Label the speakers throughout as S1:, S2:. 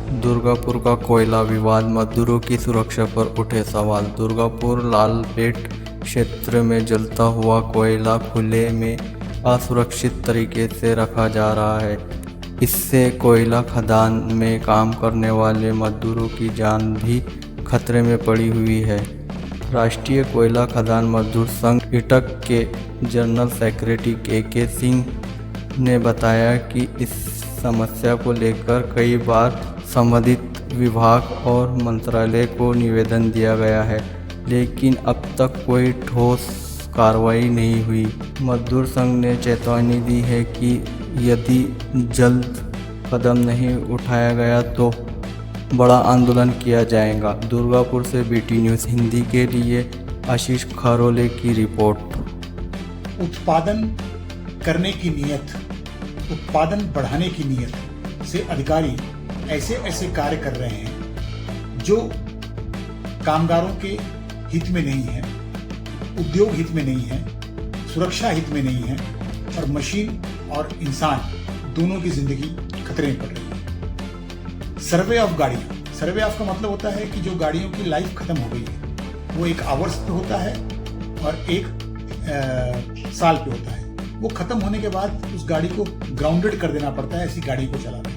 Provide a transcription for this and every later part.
S1: दुर्गापुर का कोयला विवाद, मजदूरों की सुरक्षा पर उठे सवाल। दुर्गापुर लालपेट क्षेत्र में जलता हुआ कोयला खुले में असुरक्षित तरीके से रखा जा रहा है। इससे कोयला खदान में काम करने वाले मजदूरों की जान भी खतरे में पड़ी हुई है। राष्ट्रीय कोयला खदान मजदूर संघ इटक के जनरल सेक्रेटरी के सिंह ने बताया कि इस समस्या को लेकर कई बार संबंधित विभाग और मंत्रालय को निवेदन दिया गया है, लेकिन अब तक कोई ठोस कार्रवाई नहीं हुई। मजदूर संघ ने चेतावनी दी है कि यदि जल्द कदम नहीं उठाया गया तो बड़ा आंदोलन किया जाएगा। दुर्गापुर से बीटी न्यूज़ हिंदी के लिए आशीष खरोले की रिपोर्ट।
S2: उत्पादन करने की नीयत, उत्पादन बढ़ाने की नीयत से अधिकारी ऐसे ऐसे कार्य कर रहे हैं जो कामगारों के हित में नहीं है, उद्योग हित में नहीं है, सुरक्षा हित में नहीं है और मशीन और इंसान दोनों की जिंदगी खतरे में पड़ रही है। सर्वे ऑफ गाड़ियाँ, सर्वे ऑफ का मतलब होता है कि जो गाड़ियों की लाइफ खत्म हो गई है वो एक आवर्स पे होता है और एक साल पे होता है। वो खत्म होने के बाद उस गाड़ी को ग्राउंडेड कर देना पड़ता है, ऐसी गाड़ी को चलाना है।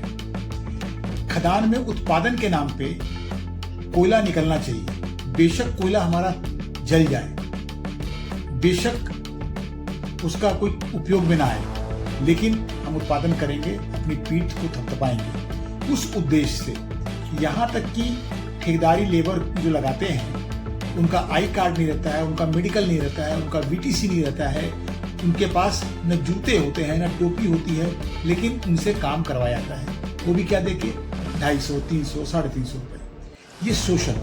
S2: खदान में उत्पादन के नाम पे कोयला निकलना चाहिए। बेशक कोयला हमारा जल जाए, बेशक उसका कोई उपयोग में ना आए, लेकिन हम उत्पादन करेंगे, अपनी पीठ को थपथपाएंगे। उस उद्देश्य से यहाँ तक कि ठेकेदारी लेबर जो लगाते हैं उनका आई कार्ड नहीं रहता है, उनका मेडिकल नहीं रहता है, उनका वीटीसी नहीं रहता है, उनके पास न जूते होते हैं न टोपी होती है, लेकिन उनसे काम करवाया जाता है। वो भी क्या देके 250, 300, 350 रुपये। ये शोषण।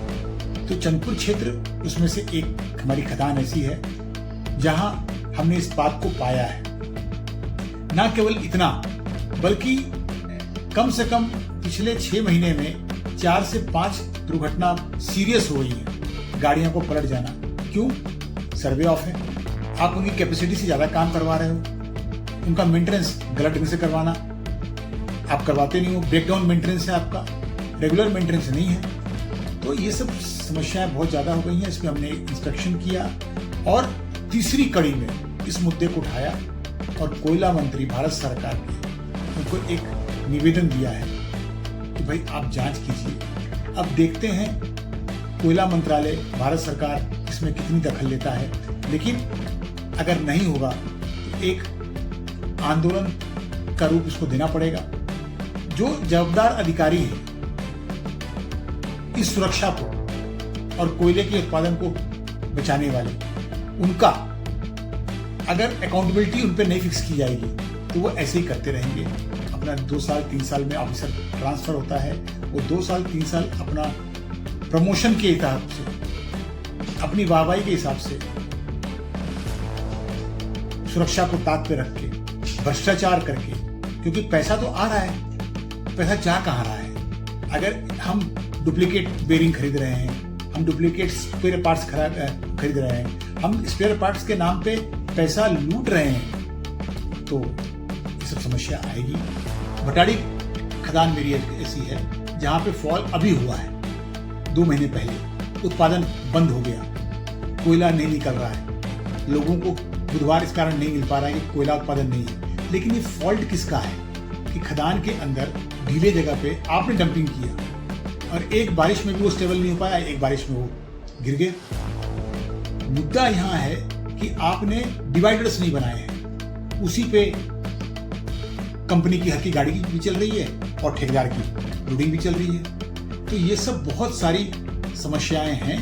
S2: तो चंदपुर क्षेत्र उसमें से एक हमारी खदान ऐसी है जहां हमने इस बात को पाया है। ना केवल इतना, बल्कि कम से कम पिछले 6 महीने में 4 से 5 दुर्घटना सीरियस हो गई है। गाड़ियों को पलट जाना, क्यों? सर्वे ऑफ है। आप उनकी कैपेसिटी से ज्यादा काम करवा रहे हो। उनका मेंटेनेंस गलत ढंग से करवाना, आप करवाते नहीं हो। ब्रेकडाउन मेंटेनेंस है आपका, रेगुलर मेंटेनेंस नहीं है। तो ये सब समस्याएं बहुत ज्यादा हो गई हैं। इसमें हमने इंस्ट्रक्शन किया और तीसरी कड़ी में इस मुद्दे को उठाया और कोयला मंत्री भारत सरकार ने उनको एक निवेदन दिया है कि भाई आप जांच कीजिए। अब देखते हैं कोयला मंत्रालय, भारत सरकार इसमें कितनी दखल लेता है। लेकिन अगर नहीं होगा तो एक आंदोलन का रूप इसको देना पड़ेगा। जो जवाबदार अधिकारी है इस सुरक्षा को और कोयले के उत्पादन को बचाने वाले, उनका अगर अकाउंटेबिलिटी उन पर नहीं फिक्स की जाएगी तो वो ऐसे ही करते रहेंगे। अपना 2 साल 3 साल में ऑफिसर ट्रांसफर होता है, वो 2 साल 3 साल अपना प्रमोशन के हिसाब से, अपनी वाहवाही के हिसाब से सुरक्षा को ताक पे रख के, भ्रष्टाचार करके, क्योंकि पैसा तो आ रहा है, पैसा जा कहाँ रहा है? अगर हम डुप्लीकेट बेरिंग खरीद रहे हैं, हम डुप्लीकेट स्पेयर पार्ट्स खरीद रहे हैं, हम स्पेयर पार्ट्स के नाम पे पैसा लूट रहे हैं, तो ये सब समस्या आएगी। भटाड़ी खदान मेरी ऐसी है जहाँ पे फॉल अभी हुआ है, 2 महीने पहले उत्पादन बंद हो गया, कोयला नहीं निकल रहा है, लोगों को बुधवार इस कारण नहीं मिल पा रहा है कि कोयला उत्पादन नहीं है। लेकिन ये फॉल्ट किसका है कि खदान के अंदर ढीले जगह पे आपने डंपिंग किया और एक बारिश में भी वो स्टेबल नहीं हो पाया, एक बारिश में वो गिर गया। मुद्दा यहाँ है कि आपने डिवाइडर्स नहीं बनाए हैं, उसी पे कंपनी की हर की गाड़ी भी चल रही है और ठेकेदार की लोडिंग भी चल रही है। तो ये सब बहुत सारी समस्याएं हैं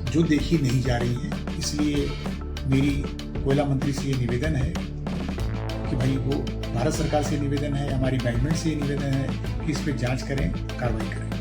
S2: जो देखी नहीं जा रही हैं। इसलिए मेरी कोयला मंत्री से ये निवेदन है कि भाई वो भारत सरकार से निवेदन है, हमारी मैनेजमेंट से निवेदन है कि इस पे जांच करें, कार्रवाई करें।